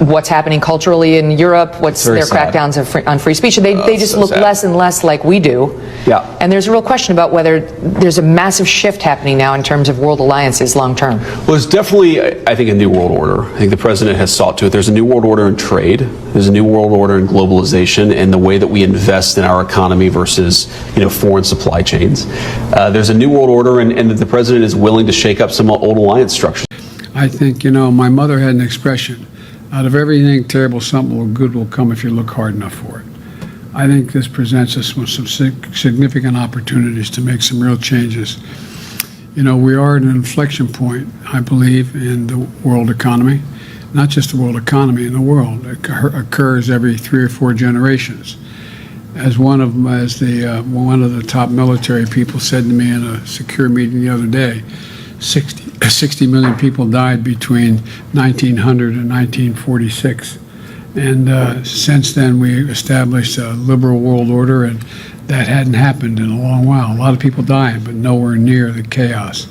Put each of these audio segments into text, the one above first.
what's happening culturally in Europe, what's their sad. crackdowns on free speech. They just so look sad. less and less like we do. Yeah. And there's a real question about whether there's a massive shift happening now in terms of world alliances long term. Well, there's definitely, I think, a new world order. I think the president has sought to it. There's a new world order in trade. There's a new world order in globalization and the way that we invest in our economy versus, foreign supply chains. There's a new world order, and the president is willing to shake up some old alliance structures. I think, my mother had an expression, out of everything terrible, something good will come if you look hard enough for it. I think this presents us with some significant opportunities to make some real changes. We are at an inflection point, I believe, in the world economy. Not just the world economy, in the world. It occurs every 3 or 4 generations. As one of the top military people said to me in a secure meeting the other day, 60 million people died between 1900 and 1946. And since then, we established a liberal world order, and that hadn't happened in a long while. A lot of people dying, but nowhere near the chaos.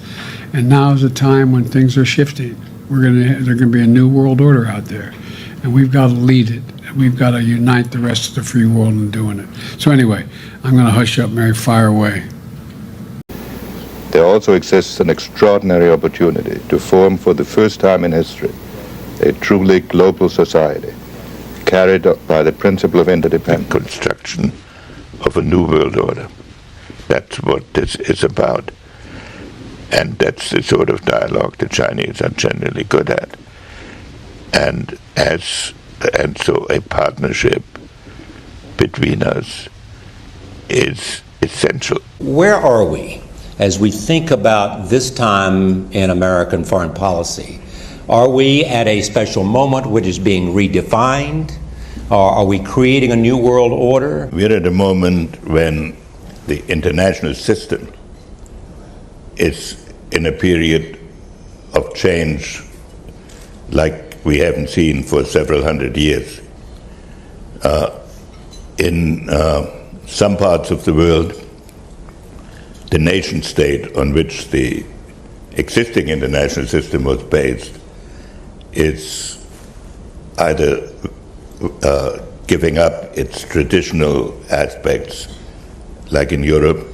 And now is a time when things are shifting. There's going to be a new world order out there, and we've got to lead it. We've got to unite the rest of the free world in doing it. So anyway, I'm going to hush up, Mary, fire away. There also exists an extraordinary opportunity to form for the first time in history a truly global society, carried by the principle of interdependence. Construction of a new world order. That's what this is about. And that's the sort of dialogue the Chinese are generally good at. And so a partnership between us is essential. Where are we as we think about this time in American foreign policy? Are we at a special moment which is being redefined? Or are we creating a new world order? We're at a moment when the international system is in a period of change like we haven't seen for several hundred years. In some parts of the world, the nation state on which the existing international system was based is either giving up its traditional aspects, like in Europe,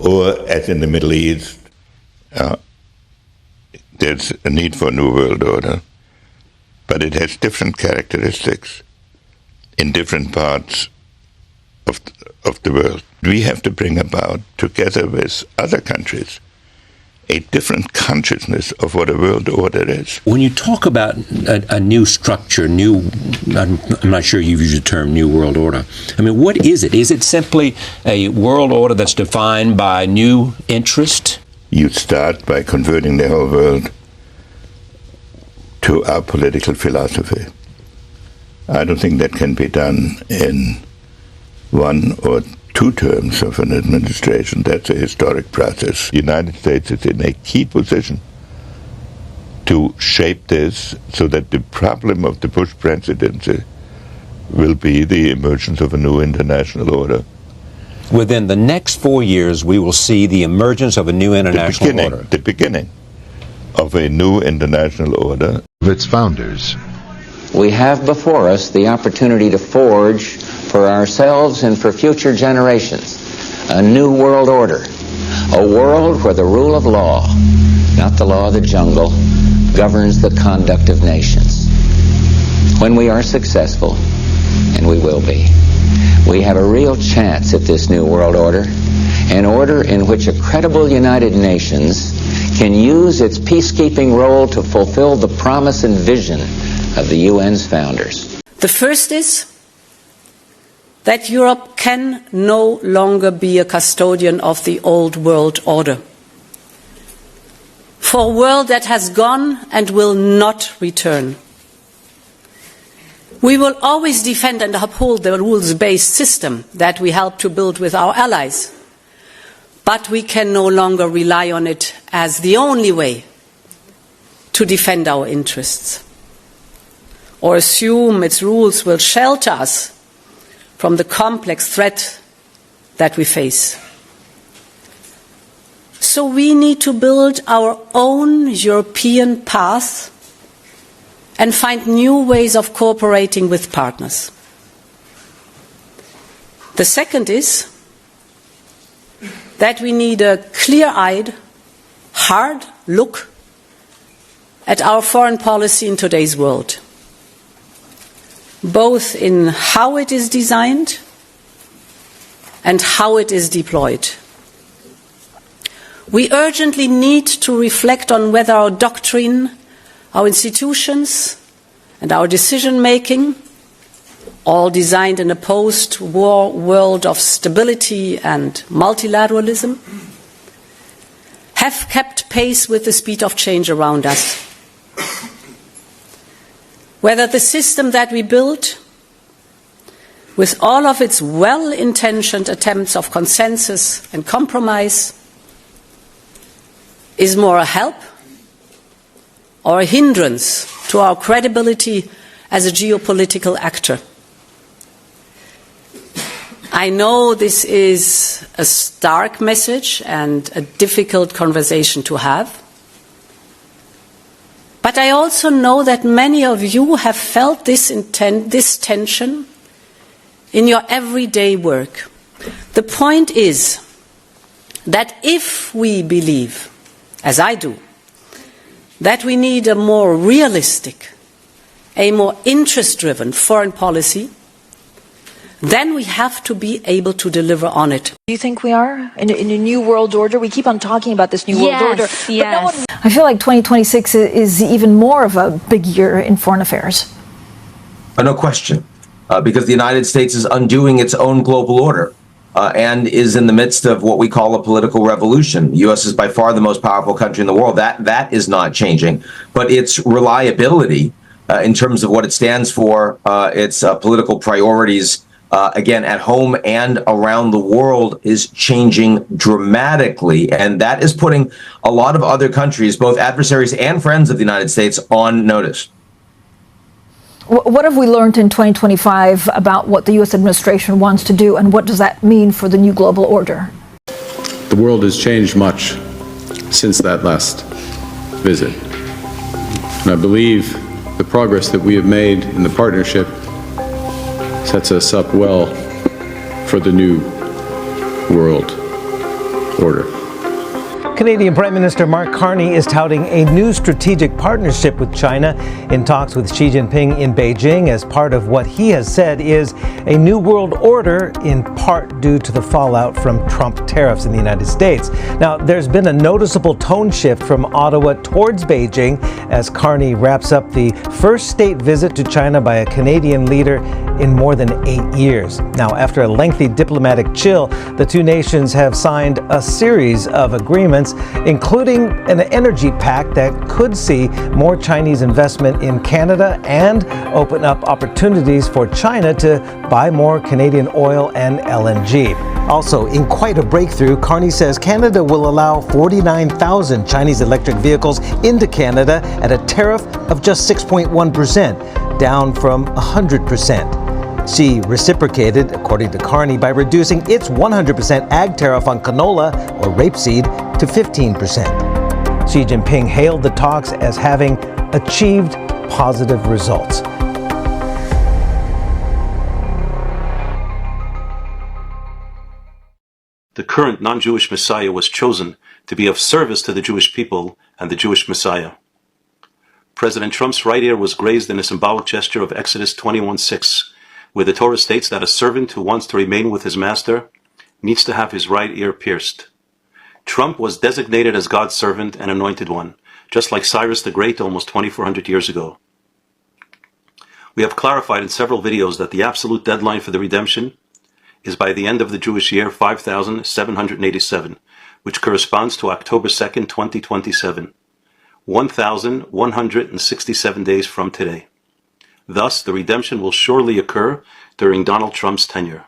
or as in the Middle East, there's a need for a new world order, but it has different characteristics in different parts of the world. We have to bring about, together with other countries, a different consciousness of what a world order is. When you talk about a new structure, I'm not sure you've used the term new world order. I mean, what is it? Is it simply a world order that's defined by new interest? You start by converting the whole world to our political philosophy. I don't think that can be done in 1 or 2 terms of an administration. That's a historic process. The United States is in a key position to shape this so that the problem of the Bush presidency will be the emergence of a new international order. Within the next 4 years, we will see the emergence of a new international order. The beginning of a new international order. Of its founders. We have before us the opportunity to forge for ourselves and for future generations a new world order, a world where the rule of law, not the law of the jungle, governs the conduct of nations. When we are successful, and we will be, we have a real chance at this new world order, an order in which a credible United Nations can use its peacekeeping role to fulfill the promise and vision of the UN's founders. The first is that Europe can no longer be a custodian of the old world order. For a world that has gone and will not return. We will always defend and uphold the rules-based system that we helped to build with our allies. But we can no longer rely on it as the only way to defend our interests, or assume its rules will shelter us from the complex threat that we face. So we need to build our own European path and find new ways of cooperating with partners. The second is that we need a clear-eyed, hard look at our foreign policy in today's world, both in how it is designed and how it is deployed. We urgently need to reflect on whether our doctrine, our institutions, and our decision-making, all designed in a post-war world of stability and multilateralism, have kept pace with the speed of change around us. Whether the system that we built, with all of its well-intentioned attempts of consensus and compromise, is more a help or a hindrance to our credibility as a geopolitical actor. I know this is a stark message and a difficult conversation to have, but I also know that many of you have felt this tension in your everyday work. The point is that if we believe, as I do, that we need a more realistic, a more interest-driven foreign policy, then we have to be able to deliver on it. Do you think we are in a new world order? We keep on talking about this new world order. But Yes. I feel like 2026 is even more of a big year in foreign affairs. No question, because the United States is undoing its own global order and is in the midst of what we call a political revolution. The U.S. is by far the most powerful country in the world. That is not changing, but its reliability in terms of what it stands for, its political priorities, again, at home and around the world, is changing dramatically. And that is putting a lot of other countries, both adversaries and friends of the United States, on notice. What have we learned in 2025 about what the U.S. administration wants to do, and what does that mean for the new global order? The world has changed much since that last visit. And I believe the progress that we have made in the partnership sets us up well for the new world order. Canadian Prime Minister Mark Carney is touting a new strategic partnership with China in talks with Xi Jinping in Beijing as part of what he has said is a new world order, in part due to the fallout from Trump tariffs in the United States. Now, there's been a noticeable tone shift from Ottawa towards Beijing as Carney wraps up the first state visit to China by a Canadian leader in more than 8 years. Now, after a lengthy diplomatic chill, the two nations have signed a series of agreements, including an energy pact that could see more Chinese investment in Canada and open up opportunities for China to buy more Canadian oil and LNG. Also, in quite a breakthrough, Carney says Canada will allow 49,000 Chinese electric vehicles into Canada at a tariff of just 6.1%, down from 100%. Xi reciprocated, according to Carney, by reducing its 100% ag tariff on canola or rapeseed to 15%. Xi Jinping hailed the talks as having achieved positive results. The current non-Jewish Messiah was chosen to be of service to the Jewish people and the Jewish Messiah. President Trump's right ear was grazed in a symbolic gesture of Exodus 21:6, where the Torah states that a servant who wants to remain with his master needs to have his right ear pierced. Trump was designated as God's servant and anointed one, just like Cyrus the Great almost 2,400 years ago. We have clarified in several videos that the absolute deadline for the redemption is by the end of the Jewish year 5787, which corresponds to October 2nd, 2027, 1,167 days from today. Thus, the redemption will surely occur during Donald Trump's tenure.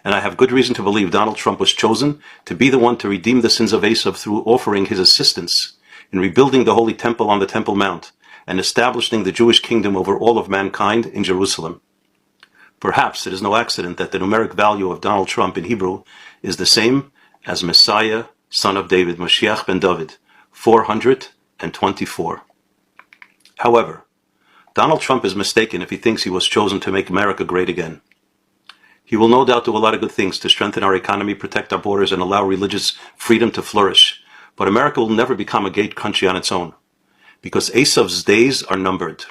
And I have good reason to believe Donald Trump was chosen to be the one to redeem the sins of Esav through offering his assistance in rebuilding the Holy Temple on the Temple Mount and establishing the Jewish kingdom over all of mankind in Jerusalem. Perhaps it is no accident that the numeric value of Donald Trump in Hebrew is the same as Messiah, son of David, Mashiach ben David, 424. However, Donald Trump is mistaken if he thinks he was chosen to make America great again. He will no doubt do a lot of good things to strengthen our economy, protect our borders, and allow religious freedom to flourish. But America will never become a great country on its own, because Asav's days are numbered.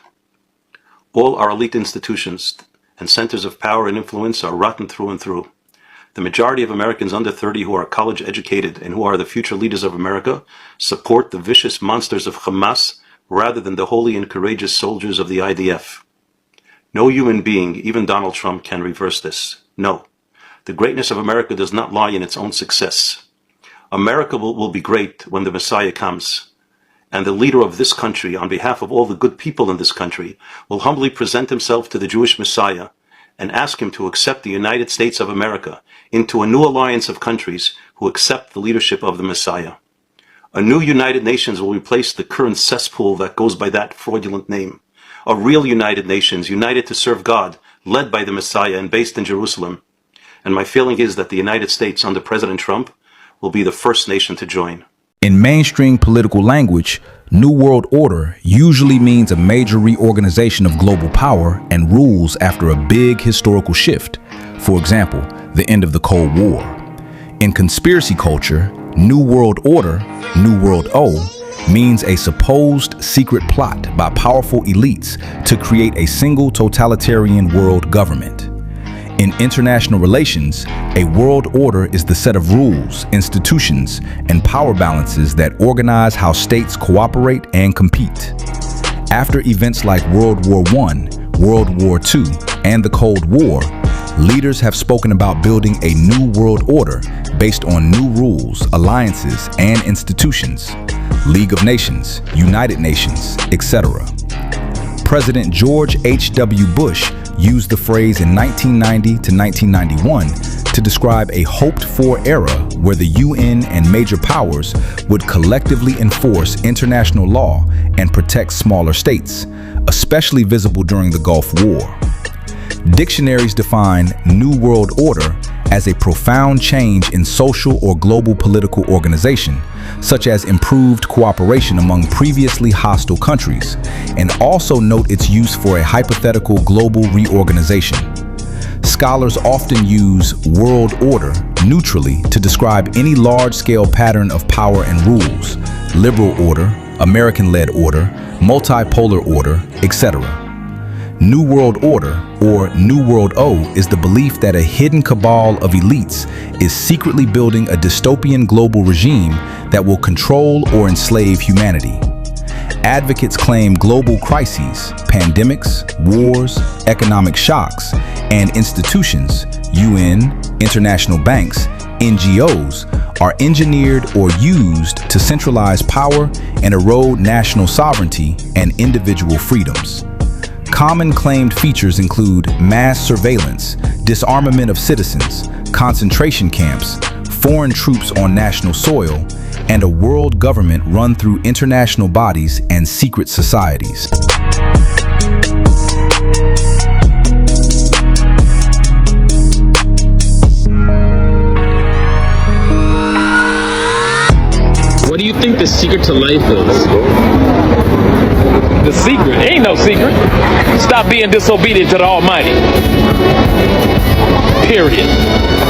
All our elite institutions and centers of power and influence are rotten through and through. The majority of Americans under 30 who are college educated and who are the future leaders of America support the vicious monsters of Hamas rather than the holy and courageous soldiers of the IDF. No human being, even Donald Trump, can reverse this. No. The greatness of America does not lie in its own success. America will be great when the Messiah comes. And the leader of this country, on behalf of all the good people in this country, will humbly present himself to the Jewish Messiah and ask him to accept the United States of America into a new alliance of countries who accept the leadership of the Messiah. A new United Nations will replace the current cesspool that goes by that fraudulent name. A real United Nations, united to serve God, led by the Messiah and based in Jerusalem. And my feeling is that the United States under President Trump will be the first nation to join. In mainstream political language, New World Order usually means a major reorganization of global power and rules after a big historical shift. For example, the end of the Cold War. In conspiracy culture, New World Order, New World O, means a supposed secret plot by powerful elites to create a single totalitarian world government. In international relations, a world order is the set of rules, institutions, and power balances that organize how states cooperate and compete. After events like World War I, World War II, and the Cold War, leaders have spoken about building a new world order based on new rules, alliances, and institutions, League of Nations, United Nations, etc. President George H.W. Bush used the phrase in 1990 to 1991 to describe a hoped-for era where the UN and major powers would collectively enforce international law and protect smaller states, especially visible during the Gulf War. Dictionaries define New World Order as a profound change in social or global political organization, such as improved cooperation among previously hostile countries, and also note its use for a hypothetical global reorganization. Scholars often use world order neutrally to describe any large-scale pattern of power and rules, liberal order, American-led order, multipolar order, etc. New World Order, or New World O, is the belief that a hidden cabal of elites is secretly building a dystopian global regime that will control or enslave humanity. Advocates claim global crises, pandemics, wars, economic shocks, and institutions, UN, international banks, NGOs, are engineered or used to centralize power and erode national sovereignty and individual freedoms. Common claimed features include mass surveillance, disarmament of citizens, concentration camps, foreign troops on national soil, and a world government run through international bodies and secret societies. What do you think the secret to life is? The secret? Ain't no secret. Stop being disobedient to the Almighty. Period.